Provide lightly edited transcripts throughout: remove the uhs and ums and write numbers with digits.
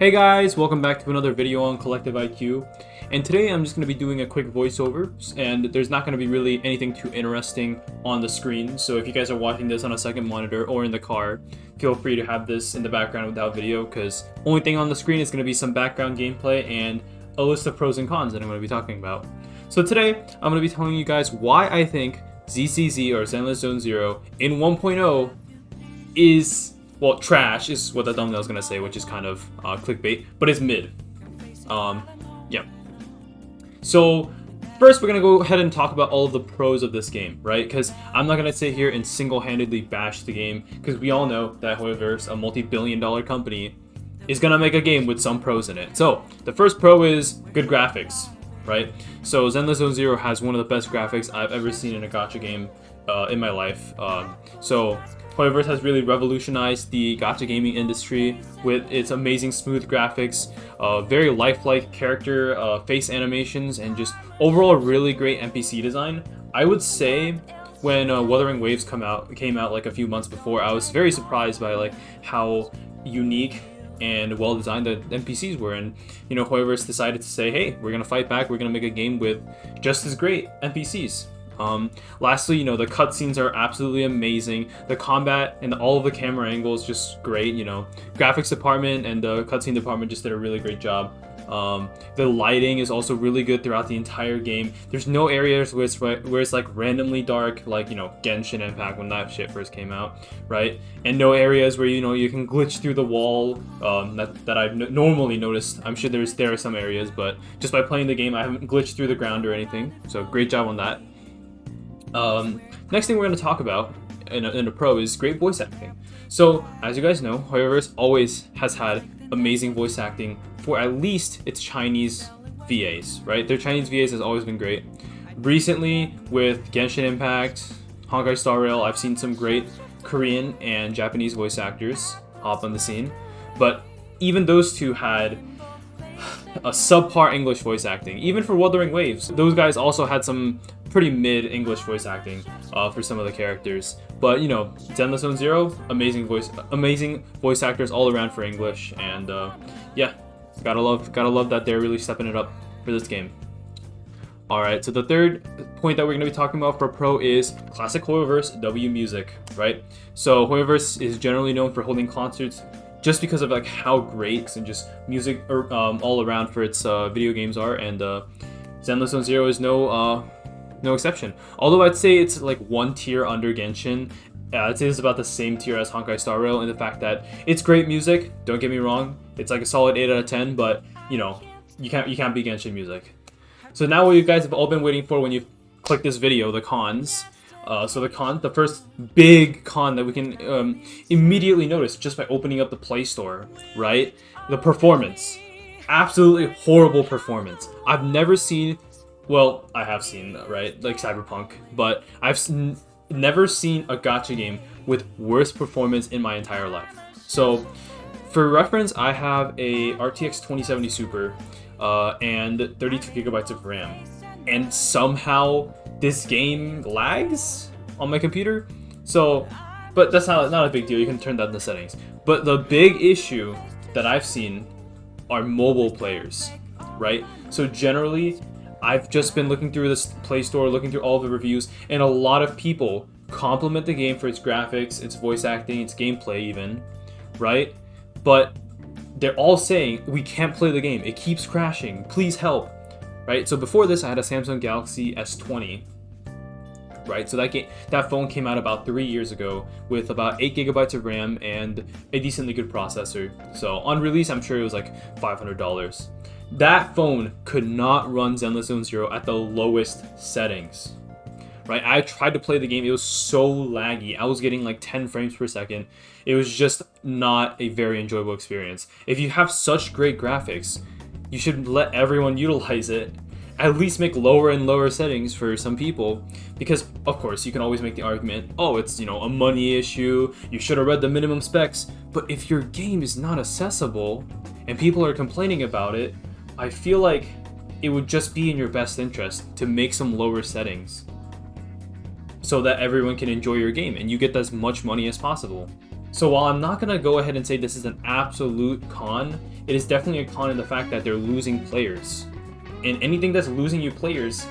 Hey guys, welcome back to another video on Collective IQ. And today I'm just going to be doing a quick voiceover, and there's not going to be really anything too interesting on the screen. So if you guys are watching this on a second monitor or in the car, feel free to have this in the background without video, because only thing on the screen is going to be some background gameplay and a list of pros and cons that I'm going to be talking about. So today I'm going to be telling you guys why I think ZZZ or Zenless Zone Zero in 1.0 is, well, trash is what the thumbnail is going to say, which is kind of clickbait, but it's mid. Yeah. So first we're going to go ahead and talk about all of the pros of this game, right? Because I'm not going to sit here and single-handedly bash the game, because we all know that however a multi-billion-dollar company is going to make a game with some pros in it. So the first pro is good graphics, right? So Zenless Zone Zero has one of the best graphics I've ever seen in a gacha game in my life. So However, it has really revolutionized the gacha gaming industry with its amazing smooth graphics, very lifelike character face animations, and just overall really great NPC design. I would say when Wuthering Waves came out like a few months before, I was very surprised by like how unique and well designed the NPCs were, and Hoyoverse decided to say, hey, we're gonna fight back, we're gonna make a game with just as great NPCs. Lastly, the cutscenes are absolutely amazing. The combat and all of the camera angles just great. Graphics department and the cutscene department just did a really great job. The lighting is also really good throughout the entire game. There's no areas where it's like randomly dark, like Genshin Impact when that shit first came out, right? And no areas where you can glitch through the wall that I've normally noticed. I'm sure there are some areas, but just by playing the game, I haven't glitched through the ground or anything. So great job on that. Next thing we're going to talk about in a pro is great voice acting. So, as you guys know, Hoyoverse always has had amazing voice acting for at least its Chinese VAs, right? Their Chinese VAs has always been great. Recently, with Genshin Impact, Honkai Star Rail, I've seen some great Korean and Japanese voice actors hop on the scene. But even those two had a subpar English voice acting. Even for Wuthering Waves, those guys also had some pretty mid English voice acting for some of the characters. But Zenless Zone Zero, amazing voice actors all around for English, and yeah, gotta love that they're really stepping it up for this game. Alright, so the third point that we're going to be talking about for pro is classic Hoyoverse W music, right? So Hoyoverse is generally known for holding concerts just because of like how great and just music all around for its video games are, and Zenless Zone Zero is no exception. Although I'd say it's like one tier under Genshin. I'd say it's about the same tier as Honkai Star Rail in the fact that it's great music. Don't get me wrong, it's like a solid 8 out of 10. But you can't beat Genshin music. So now what you guys have all been waiting for when you click this video, the cons. So the first big con that we can immediately notice just by opening up the Play Store, right? The performance. Absolutely horrible performance. I've never seen, well, I have seen, right, like Cyberpunk, but I've never seen a gacha game with worse performance in my entire life. So, for reference, I have a RTX 2070 Super and 32 gigabytes of RAM, and somehow this game lags on my computer. So, but that's not a big deal. You can turn that in the settings. But the big issue that I've seen are mobile players, right? So generally, I've just been looking through this Play Store, looking through all the reviews, and a lot of people compliment the game for its graphics, its voice acting, its gameplay even, right? But they're all saying, we can't play the game. It keeps crashing. Please help. Right? So before this, I had a Samsung Galaxy S20, right? So that phone came out about 3 years ago with about 8 gigabytes of RAM and a decently good processor. So on release, I'm sure it was like $500. That phone could not run Zenless Zone Zero at the lowest settings, right? I tried to play the game. It was so laggy. I was getting like 10 frames per second. It was just not a very enjoyable experience. If you have such great graphics, you should let everyone utilize it. At least make lower and lower settings for some people, because of course you can always make the argument, oh, it's a money issue, you should have read the minimum specs. But if your game is not accessible and people are complaining about it, I feel like it would just be in your best interest to make some lower settings so that everyone can enjoy your game and you get as much money as possible. So while I'm not gonna go ahead and say this is an absolute con, it is definitely a con in the fact that they're losing players. And anything that's losing you players,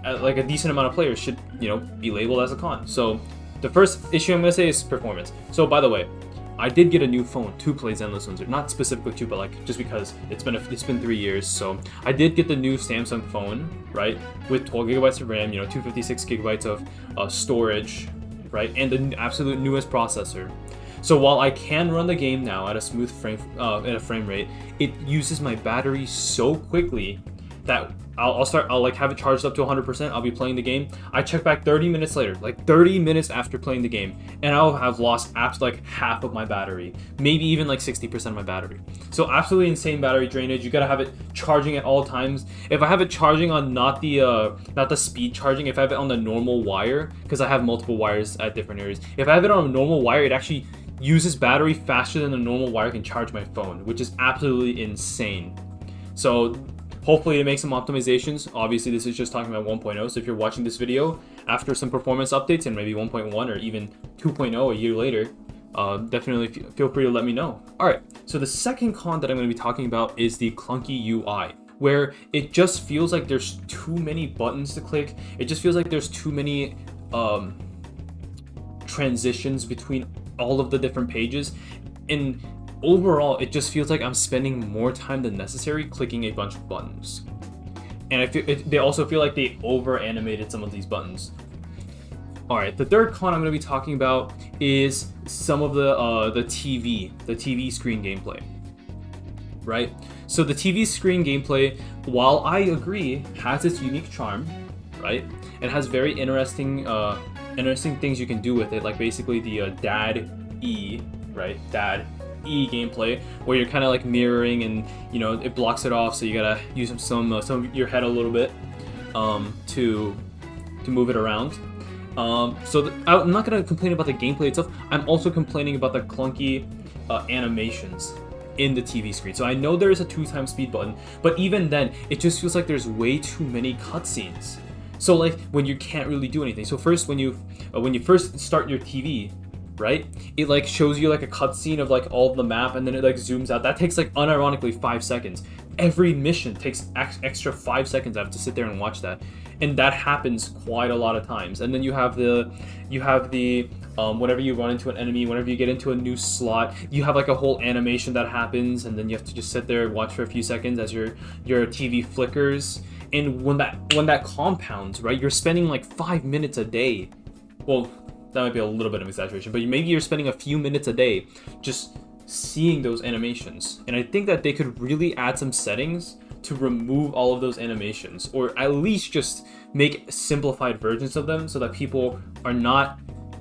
like a decent amount of players, should, you know, be labeled as a con. So the first issue I'm gonna say is performance. So by the way, I did get a new phone to play Zenless Windsor, not specifically to, but like just because it's been 3 years. So I did get the new Samsung phone, right, with 12 gigabytes of RAM, you know, 256 gigabytes of storage, right, and the absolute newest processor. So while I can run the game now at a smooth frame rate, it uses my battery so quickly that I'll like have it charged up to 100%. I'll be playing the game. I check back 30 minutes later, like 30 minutes after playing the game, and I'll have lost like half of my battery, maybe even like 60% of my battery. So absolutely insane battery drainage. You gotta have it charging at all times. If I have it charging on not the speed charging, if I have it on the normal wire, because I have multiple wires at different areas, if I have it on a normal wire, it actually uses battery faster than the normal wire can charge my phone, which is absolutely insane. So hopefully it makes some optimizations. Obviously this is just talking about 1.0, so if you're watching this video after some performance updates and maybe 1.1 or even 2.0 a year later, definitely feel free to let me know. Alright, so the second con that I'm going to be talking about is the clunky UI, where it just feels like there's too many buttons to click. It just feels like there's too many transitions between all of the different pages, and overall it just feels like I'm spending more time than necessary clicking a bunch of buttons. And I feel they also feel like they over animated some of these buttons. Alright, the third con I'm going to be talking about is some of the TV screen gameplay. Right? So the TV screen gameplay, while I agree has its unique charm, right? It has very interesting things you can do with it, like basically the Dad E, right? Dad E gameplay, where you're kind of like mirroring, and you know it blocks it off, so you gotta use some of your head a little bit to move it around. So I'm not gonna complain about the gameplay itself. I'm also complaining about the clunky animations in the TV screen. So I know there is a 2x speed button, but even then, it just feels like there's way too many cutscenes. So like when you can't really do anything. So first, when you first start your TV, right, it like shows you like a cutscene of like all of the map, and then it like zooms out. That takes like unironically 5 seconds. Every mission takes extra 5 seconds. I have to sit there and watch that, and that happens quite a lot of times. And then you have the whenever you run into an enemy, whenever you get into a new slot, you have like a whole animation that happens, and then you have to just sit there and watch for a few seconds as your TV flickers. And when that compounds, right, you're spending like 5 minutes a day. Well, that might be a little bit of exaggeration, but maybe you're spending a few minutes a day just seeing those animations. And I think that they could really add some settings to remove all of those animations, or at least just make simplified versions of them so that people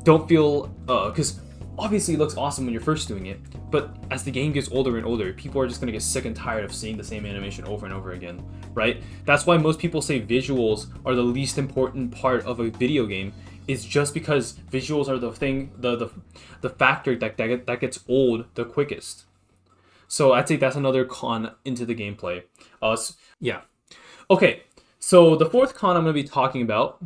don't feel, because obviously it looks awesome when you're first doing it, but as the game gets older and older, people are just going to get sick and tired of seeing the same animation over and over again, right? That's why most people say visuals are the least important part of a video game. It's just because visuals are the thing, the factor that gets old the quickest. So I'd say that's another con into the gameplay. Yeah. Okay, so the fourth con I'm going to be talking about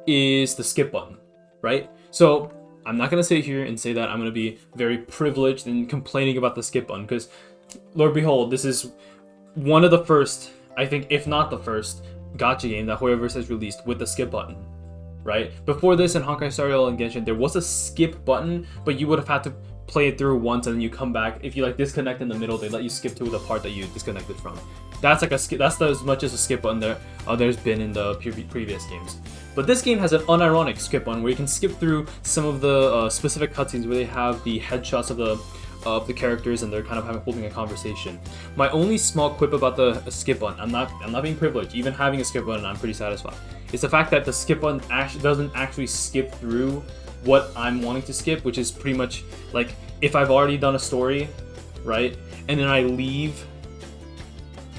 is the skip button, right? So I'm not going to sit here and say that I'm going to be very privileged and complaining about the skip button, because Lord behold, this is one of the first, I think, if not the first, gacha game that Hoyoverse has released with the skip button, right? Before this, in Honkai Star Rail and Genshin, there was a skip button, but you would have had to play it through once and then you come back. If you like disconnect in the middle, they let you skip to the part that you disconnected from. That's like a skip. That's as much as a skip button there's been in the previous games. But this game has an unironic skip button where you can skip through some of the specific cutscenes where they have the headshots of the characters and they're kind of holding a conversation. My only small quip about the skip button, I'm not being privileged. Even having a skip button, I'm pretty satisfied. It's the fact that the skip button doesn't actually skip through what I'm wanting to skip, which is pretty much like if I've already done a story, right, and then I leave,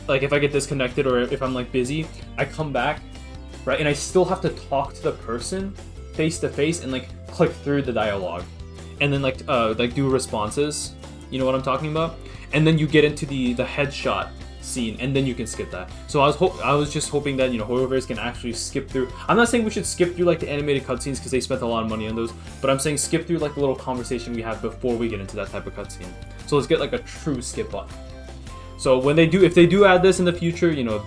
like if I get disconnected or if I'm like busy, I come back, right, and I still have to talk to the person face to face and like click through the dialogue and then like do responses, you know what I'm talking about? And then you get into the headshot scene, and then you can skip that. So I was just hoping that, you know, horrorverse can actually skip through. I'm not saying we should skip through like the animated cutscenes because they spent a lot of money on those, but I'm saying skip through like the little conversation we have before we get into that type of cutscene. So let's get like a true skip button. So when they do, if they do add this in the future, you know,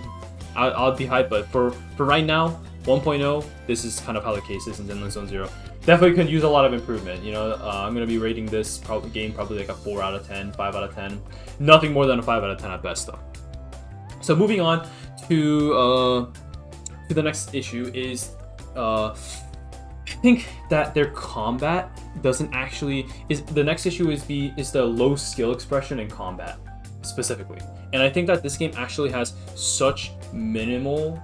I'll be hyped. But for right now, 1.0, this is kind of how the case is in Zenless Zone Zero. Definitely could use a lot of improvement. You know, I'm gonna be rating this game probably like a 4 out of 10, 5 out of 10. Nothing more than a 5 out of 10 at best, though. So moving on to the next issue is I think that their combat doesn't actually the next issue is the low skill expression in combat specifically, and I think that this game actually has such minimal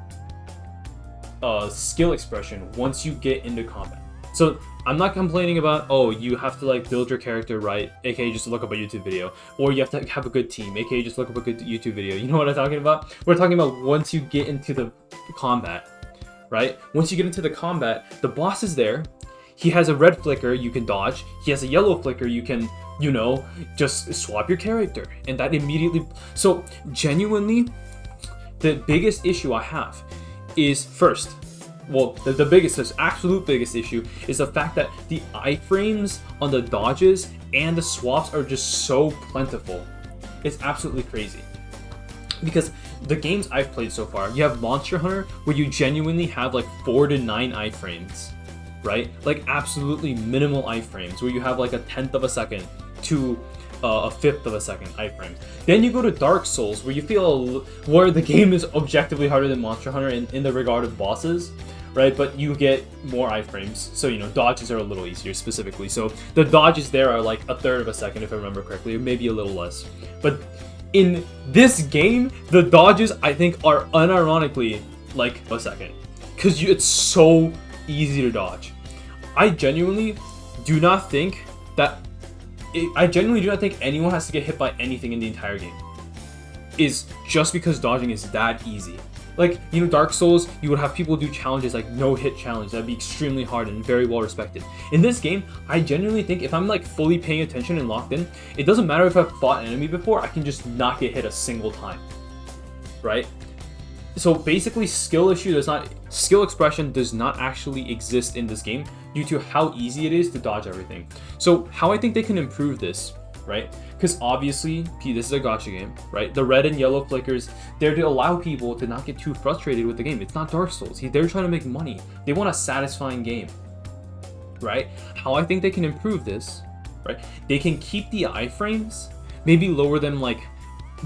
skill expression once you get into combat. So I'm not complaining about, oh, you have to like build your character right, aka just look up a YouTube video, or you have to have a good team, aka just look up a good YouTube video. You know what I'm talking about? We're talking about once you get into the combat, right? Once you get into the combat, the boss is there. He has a red flicker you can dodge. He has a yellow flicker you can, you know, just swap your character, and that immediately. So genuinely, the biggest issue I have is first. Well, the biggest, absolute biggest issue is the fact that the iframes on the dodges and the swaps are just so plentiful. It's absolutely crazy. Because the games I've played so far, you have Monster Hunter where you genuinely have like 4 to 9 iframes, right? Like absolutely minimal iframes where you have like a 1/10 of a second to a 1/5 of a second iframes. Then you go to Dark Souls where you feel where the game is objectively harder than Monster Hunter in the regard of bosses. Right, but you get more iframes, so you know dodges are a little easier specifically. So the dodges there are like a 1/3 of a second, if I remember correctly, or maybe a little less. But in this game, the dodges I think are unironically like a second, because it's so easy to dodge. I genuinely do not think anyone has to get hit by anything in the entire game. Is just because dodging is that easy. Like, you know, Dark Souls, you would have people do challenges like no hit challenge. That'd be extremely hard and very well respected. In this game, I genuinely think if I'm like fully paying attention and locked in, it doesn't matter if I've fought an enemy before, I can just not get hit a single time. Right? So basically, skill expression does not actually exist in this game due to how easy it is to dodge everything. So how I think they can improve this, right? Because obviously, this is a gacha game, right? The red and yellow flickers, they're to allow people to not get too frustrated with the game. It's not Dark Souls. They're trying to make money. They want a satisfying game, right? How I think they can improve this, right? They can keep the iframes, maybe lower them like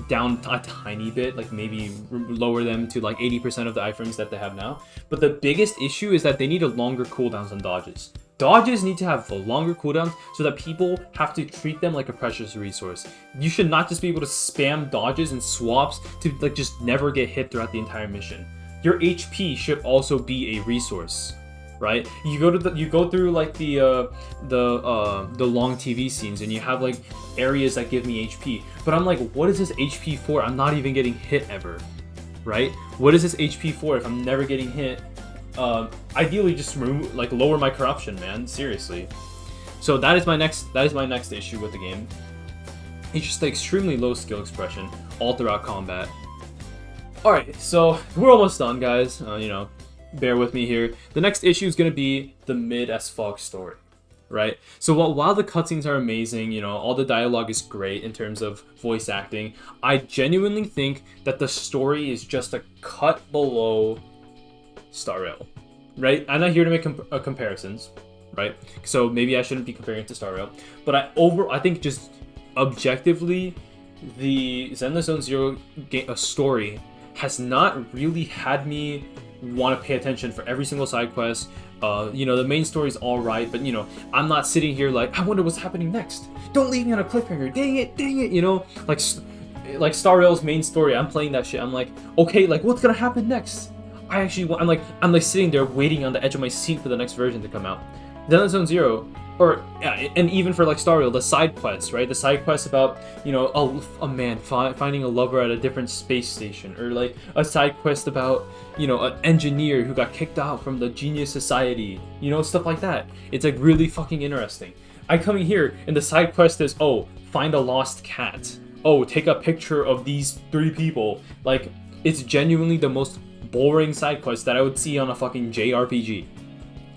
down a tiny bit, like maybe lower them to like 80% of the iframes that they have now. But the biggest issue is that they need a longer cooldowns on dodges. Dodges need to have a longer cooldowns so that people have to treat them like a precious resource. You should not just be able to spam dodges and swaps to like just never get hit throughout the entire mission. Your HP should also be a resource, right? You go through like the long TV scenes and you have like areas that give me HP, but I'm like, what is this HP for? I'm not even getting hit ever, right? What is this HP for if I'm never getting hit? Ideally just lower my corruption, man, seriously. So that is my next issue with the game. It's just the extremely low skill expression all throughout combat. Alright, so we're almost done, guys. You know, bear with me here. The next issue is going to be the mid as fuck story, right? So while the cutscenes are amazing, you know, all the dialogue is great in terms of voice acting, I genuinely think that the story is just a cut below Star Rail, right? I'm not here to make comparisons, right? So maybe I shouldn't be comparing it to Star Rail, but I think just objectively, the Zenless Zone Zero story has not really had me want to pay attention for every single side quest. You know, the main story is all right, but you know, I'm not sitting here like, I wonder what's happening next. Don't leave me on a cliffhanger. Dang it, you know, like Star Rail's main story. I'm playing that shit. I'm like, okay, like what's gonna happen next? I'm like sitting there waiting on the edge of my seat for the next version to come out. Zenless Zone Zero, and even for like Star Rail, the side quests, right? The side quests about, you know, a man finding a lover at a different space station, or like a side quest about, you know, an engineer who got kicked out from the Genius Society, you know, stuff like that. It's like really fucking interesting. I come in here and the side quest is, oh, find a lost cat. oh, take a picture of these 3 people. Like, it's genuinely the most boring side quest that I would see on a fucking JRPG.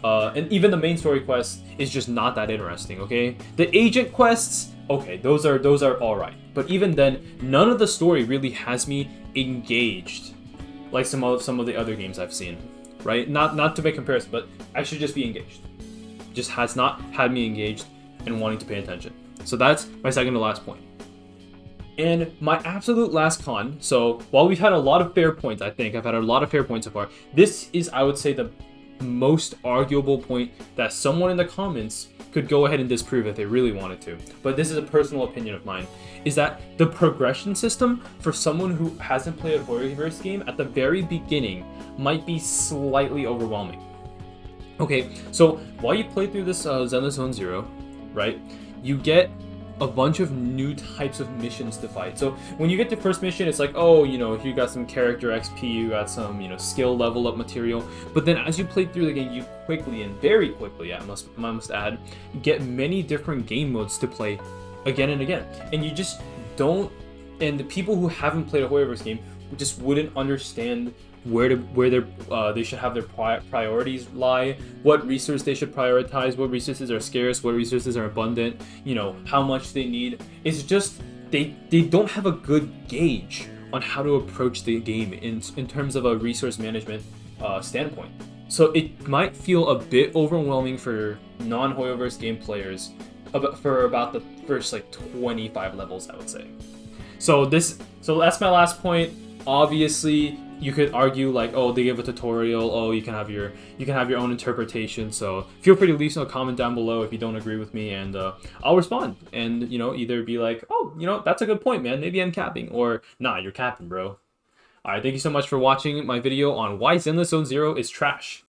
And even the main story quest is just not that interesting, okay? The agent quests, okay, those are alright. But even then, none of the story really has me engaged like some of the other games I've seen, right? Not to make comparison, but I should just be engaged. Just has not had me engaged and wanting to pay attention. So that's my second to last point. And my absolute last con, so while we've had a lot of fair points, I think I've had a lot of fair points so far, this is, I would say, the most arguable point that someone in the comments could go ahead and disprove if they really wanted to. But this is a personal opinion of mine, is that the progression system for someone who hasn't played a Horrorverse game at the very beginning might be slightly overwhelming. Okay, so while you play through this Zenless Zone Zero, right, you get a bunch of new types of missions to fight. So when you get to first mission, it's like, oh, you know, you got some character XP, you got some, you know, skill level up material. But then as you play through the game, you quickly, and very quickly, I must add, get many different game modes to play again and again. And you just don't, and the people who haven't played a Horrorverse game just wouldn't understand where they should have their priorities lie, what resource they should prioritize, what resources are scarce, what resources are abundant, you know, how much they need. It's just they don't have a good gauge on how to approach the game in terms of a resource management standpoint. So it might feel a bit overwhelming for non-Horrorverse game players for about the first like 25 levels, I would say. So that's my last point. Obviously, you could argue like, oh, they give a tutorial, oh, you can have your own interpretation. So feel free to leave a comment down below if you don't agree with me, and I'll respond. And, you know, either be like, oh, you know, that's a good point, man, maybe I'm capping, or nah, you're capping, bro. All right, thank you so much for watching my video on why Zenless Zone Zero is trash.